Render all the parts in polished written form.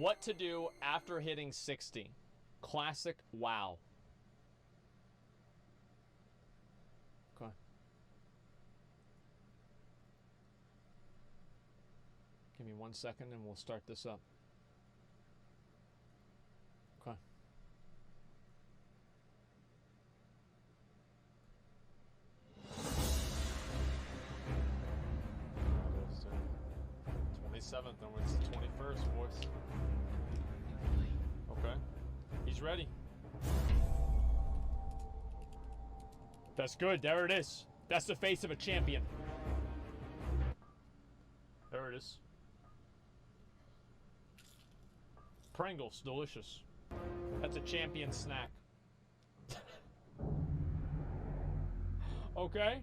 What to do after hitting 60. Classic WoW. Okay. Give me 1 second and we'll start this up. Okay. It's 27th and it's the 21st, boys. Okay. He's ready. That's good. There it is. That's the face of a champion. There it is. Pringles, delicious. That's a champion snack. Okay.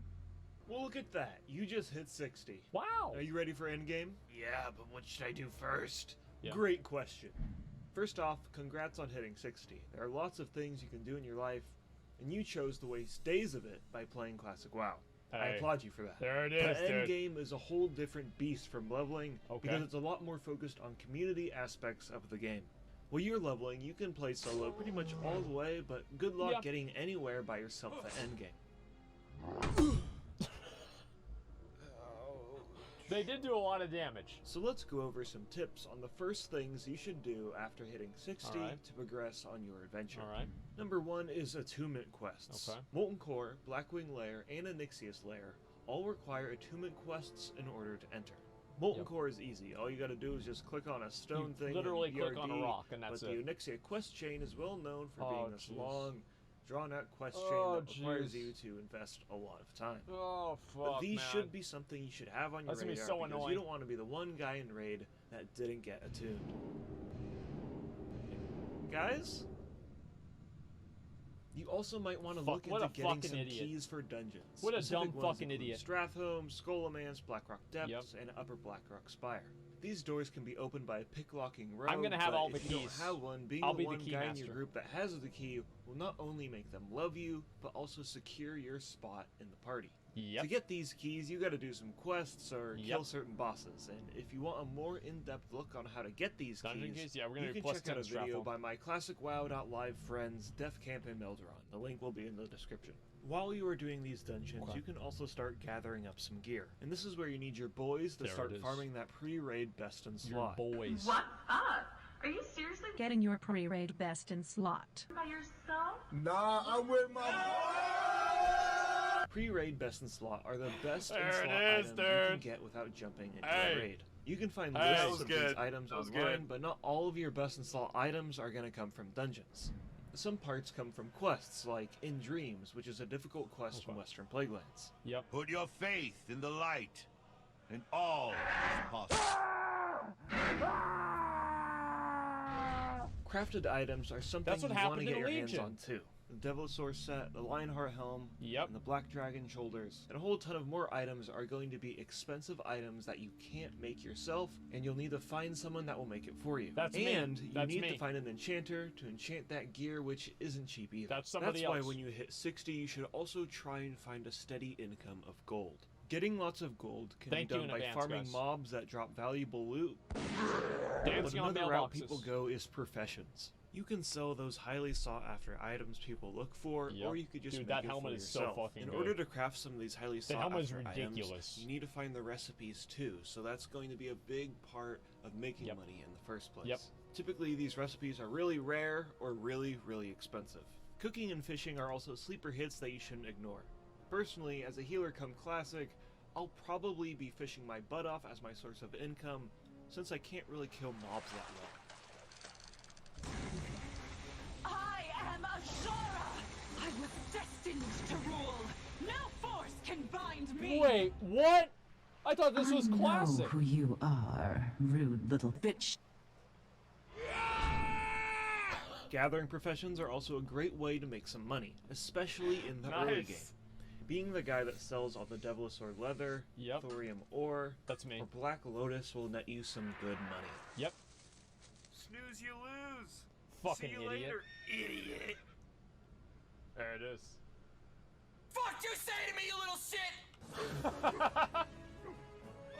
Well, look at that. You just hit 60. Wow. Are you ready for endgame? Yeah, but what should I do first? Yeah. Great question. First off, congrats on hitting 60. There are lots of things you can do in your life, and you chose to waste days of it by playing Classic WoW. Hey, I applaud you for that. there it is, but dude. endgame is a whole different beast from leveling, because it's a lot more focused on community aspects of the game. While you're leveling, you can play solo pretty much all the way, but good luck getting anywhere by yourself at endgame. They did do a lot of damage. So let's go over some tips on the first things you should do after hitting 60 to progress on your adventure. Alright. Number 1 is attunement quests. Okay. Molten Core, Blackwing Lair, and Onyxius Lair all require attunement quests in order to enter. Molten Core is easy. All you gotta do is just click on a stone thing. Literally and click on a rock and that's but the Onyxia quest chain is well known for being this long, drawn-out quest chain that requires you to invest a lot of time. Oh, fuck, But these should be something you should have on your radar, so because annoying. you don't want to be the one guy in raid that didn't get attuned. Guys? You also might want to look into getting some keys for dungeons. What a Specific dumb ones fucking include idiot. Stratholme, Skolamance, Blackrock Depths, and Upper Blackrock Spire. These doors can be opened by a pick-locking rogue, I'm gonna have all the if you don't keys. have one, being I'll the be one the guy in keymaster. your group that has the key will not only make them love you, but also secure your spot in the party. Yep. To get these keys, you gotta do some quests or kill certain bosses, and if you want a more in-depth look on how to get these keys, Yeah, we're gonna you do can check out a +10 video Stratholme. by my ClassicWow.live friends, Death Camp and Melderon. The link will be in the description. While you are doing these dungeons, you can also start gathering up some gear. And this is where you need your boys to start farming that pre-raid best in slot. Boys. What up? Are you seriously getting your pre-raid best in slot? by yourself? Nah, I'm with my Pre-raid best in slot are the best in There slot it is, items you can dude. get without jumping into Hey. a raid. You can find Hey. lists of these items That was online, good. but not all of your best in slot items are going to come from dungeons. Some parts come from quests, like In Dreams, which is a difficult quest from Western Plaguelands. Yep. Put your faith in the light, and all is possible. Crafted items are something That's what you want to happened get in your Legion. hands on too. The Devilosaur set, the Lionheart helm, Yep. and the Black Dragon shoulders, and a whole ton of more items are going to be expensive items that you can't make yourself, and you'll need to find someone that will make it for you. That's me. and you That's need me. to find an enchanter to enchant that gear, which isn't cheap either. That's somebody why else. when you hit 60, you should also try and find a steady income of gold. Getting lots of gold can Thank be you done in by advance, farming guys. mobs that drop valuable loot. But Dancing on another route mailboxes. people go is professions. You can sell those highly sought after items people look for, Yep. or you could just Dude, make that it helmet for is so yourself. fucking In good. order to craft some of these highly sought helmet is after ridiculous. items, you need to find the recipes too, so that's going to be a big part of making money in the first place. Yep. Typically these recipes are really rare or really, really expensive. Cooking and fishing are also sleeper hits that you shouldn't ignore. Personally, as a healer come classic, I'll probably be fishing my butt off as my source of income, since I can't really kill mobs that well. I am Ashara! I was destined to rule! No force can bind me! Wait, what? I thought this was I classic. know who you are, rude little bitch. Gathering professions are also a great way to make some money, especially in the early game. Nice. Being the guy that sells all the Devilosaur leather, thorium ore, That's me. or Black Lotus will net you some good money. Yep. Snooze, you lose. Fucking See you idiot. later, idiot. There it is. Fuck you say to me, you little shit!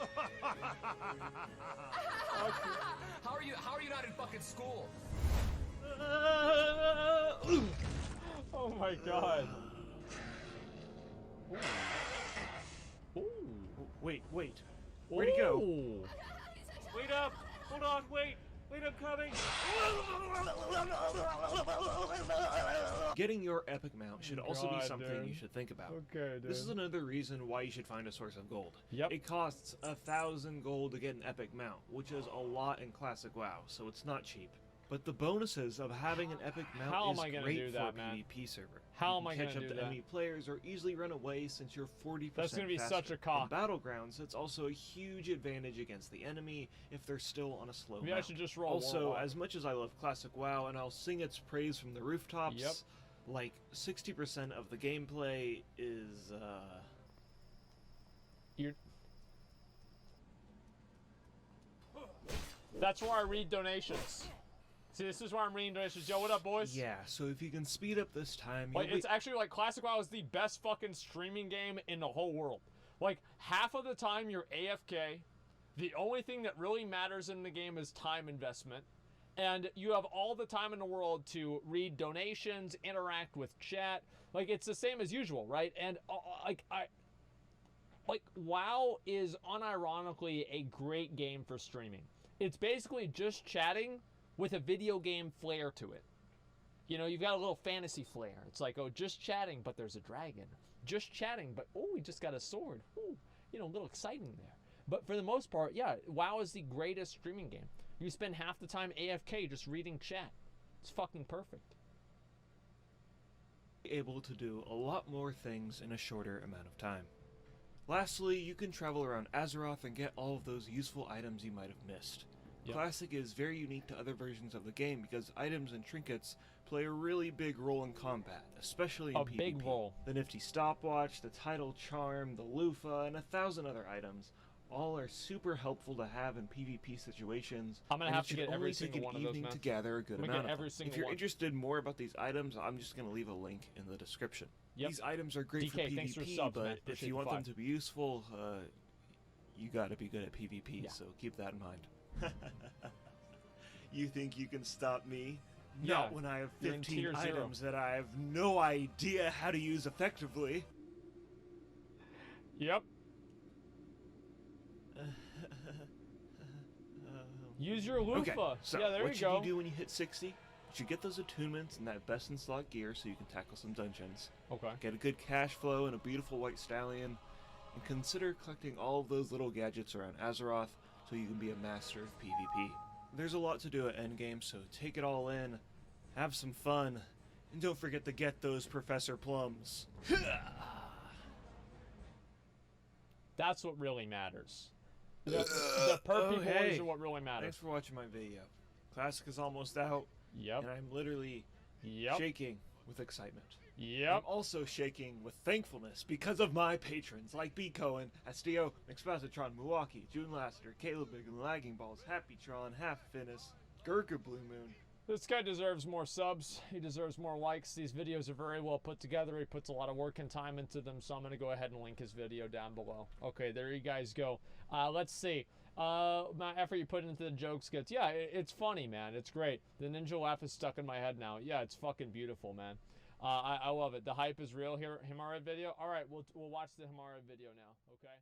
How are you not in fucking school? Oh my god. Ooh. Wait. Where'd he go? Ooh. Wait up! Hold on, wait! Wait, I'm coming! Getting your epic mount should also be God, something dude. you should think about. Okay, dude. This is another reason why you should find a source of gold. Yep. It costs 1,000 gold to get an epic mount, which is a lot in classic WoW, so it's not cheap. But the bonuses of having an epic mount How is am I gonna great do for that, a man? PvP server. How You am I can catch gonna up do to that? enemy players or easily run away since you're 40% That's gonna be faster. such a cock. In Battlegrounds, it's also a huge advantage against the enemy if they're still on a slow Maybe I mount. should just roll Also, Warlock. as much as I love classic WoW and I'll sing its praise from the rooftops, Yep. like 60% of the gameplay is That's where I read donations. See, this is where I'm reading donations. Yo, what up, boys? yeah, so if you can speed up this time, Like, you'll it's actually like Classic WoW is the best fucking streaming game in the whole world. Like, half of the time you're AFK. The only thing that really matters in the game is time investment. And you have all the time in the world to read donations, interact with chat. Like, it's the same as usual, right? And, like, WoW is unironically a great game for streaming. It's basically just chatting with a video game flair to it. You know, you've got a little fantasy flair. It's like, oh, just chatting, but there's a dragon. Just chatting, but, oh, we just got a sword. Ooh, you know, a little exciting there. But for the most part, yeah, WoW is the greatest streaming game. You spend half the time AFK just reading chat. It's fucking perfect. able to do a lot more things in a shorter amount of time. Lastly, you can travel around Azeroth and get all of those useful items you might have missed. Yep. Classic is very unique to other versions of the game because items and trinkets play a really big role in combat, especially in A PvP. big role. The nifty stopwatch, the tidal charm, the loofah, and 1,000 other items all are super helpful to have in PvP situations. I'm gonna and have it to should get every only take single an one of those, evening man. to gather a good I'm gonna amount get of every them. single If you're one. interested more about these items, I'm just going to leave a link in the description. Yep. These items are great DK, for thanks for PvP, subs, but man. if Appreciate you the want them five. to be useful, you got to be good at PvP, Yeah. so keep that in mind. You think you can stop me? Yeah, Not when I have you're in 15 tier 0. items that I have no idea how to use effectively. Yep. Use your loofah. Okay, so yeah, there what you should go. you do when you hit 60? You should get those attunements and that best in slot gear so you can tackle some dungeons. Okay. Get a good cash flow and a beautiful white stallion, and consider collecting all of those little gadgets around Azeroth so you can be a master of PvP. There's a lot to do at endgame, so take it all in, have some fun, and don't forget to get those Professor Plums. That's what really matters. The perpy boys hey. are what really matters. Thanks for watching my video. Classic is almost out, Yep. and I'm literally Yep. shaking with excitement. Yep. I'm also shaking with thankfulness because of my patrons like B. Cohen, Astio, McSpassatron, Milwaukee, June Lassiter, Caleb Big and Lagging Balls, Happy Tron, Half Finnis, Gurka Blue Moon. This guy deserves more subs. He deserves more likes. These videos are very well put together. He puts a lot of work and time into them, so I'm going to go ahead and link his video down below. Okay, there you guys go. Let's see. My effort you put into the joke skits. Yeah, it's funny, man. It's great. The ninja laugh is stuck in my head now. Yeah, it's fucking beautiful, man. I love it. The hype is real here. Himara video. All right, we'll watch the Himara video now, okay?